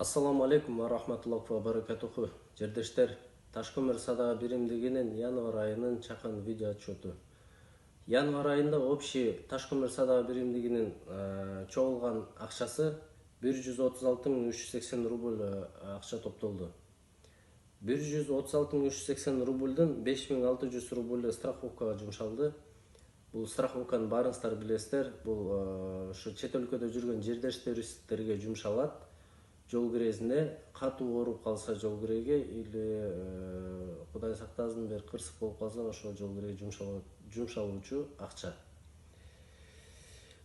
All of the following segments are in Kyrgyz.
Ассаламу алейкум ва рахматуллахи ва баракатуху. Жердештер, Ташкөмір садаға биримдигинин январь айынын чакан видео отчету. Январь айында общий Ташкөмір садаға биримдигинин чогулган акчасы 136.380 рубль акча топтолду. 136.380 рубльден 5600 рубль страховкага жумшалды. Бул страховканы барыңыздар билесиздер. Бул ушу чет өлкөдө жүргөн жердештерибизге жумшалат. Жол кирезине катуу ооруп калса жол киреге или Кудай сактасын бир кырсык болуп калса ошол жол киреге жумшалуучу акча.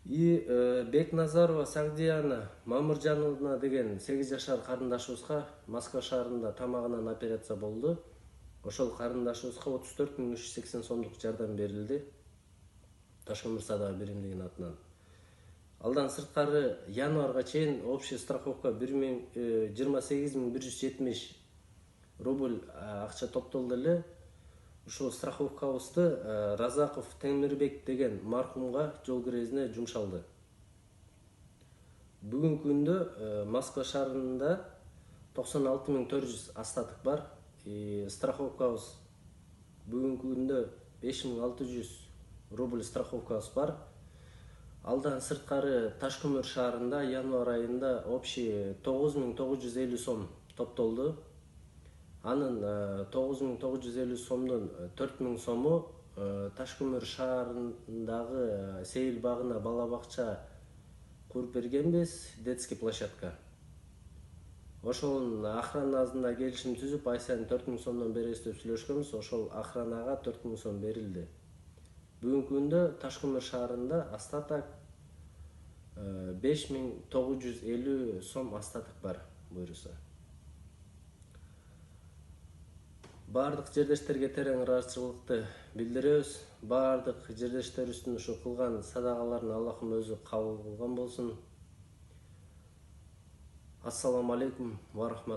Бекназарова Сагдияна Мамыржановна деген 8 жашар карындашыбызга Москва шаарында тамагынан операция болду. Ошол карындашыбызга 34.380 сомдук жардам берилди. Ташкөмір садаға биримдигинин атынан. Алдан сырткары январга чейин общий страховка 28.170 рубль акча топтолду эле. Ушул страховкабызды Разаков Темирбек деген маркумга жол кирезине жумшалды. Бүгүнкү күндө Москва шаарында 96.400 остаток бар. Страховкабыз бүгүнкү күндө 5600 рубль страховкабыз бар. Алдан сырткары Ташкөмір шаарында январь айында общий 9950 сом топтолду. Анын 9950 сомдон 4000 сому Ташкөмір шаарындагы сейил багына бала бакча куруп бергенбиз, детский площадка. Ошонун охранасында келишим түзүп, ай сайын 4000 сомдон беребиз деп сүйлөшкөнбүз. Ошол охранага 4000 сом берилди. Бүгүнкү күндө Ташкөмір шаарында остаток 5950 сом остаток бар буюрса. Бардык жердештерге терең ыраазычылыкты билдиребиз. Бардык жердештерибиздин ушу кылган садагаларын Аллахым өзү кабыл кылган болсун. Ассаламу алейкум ва рахматуллахи.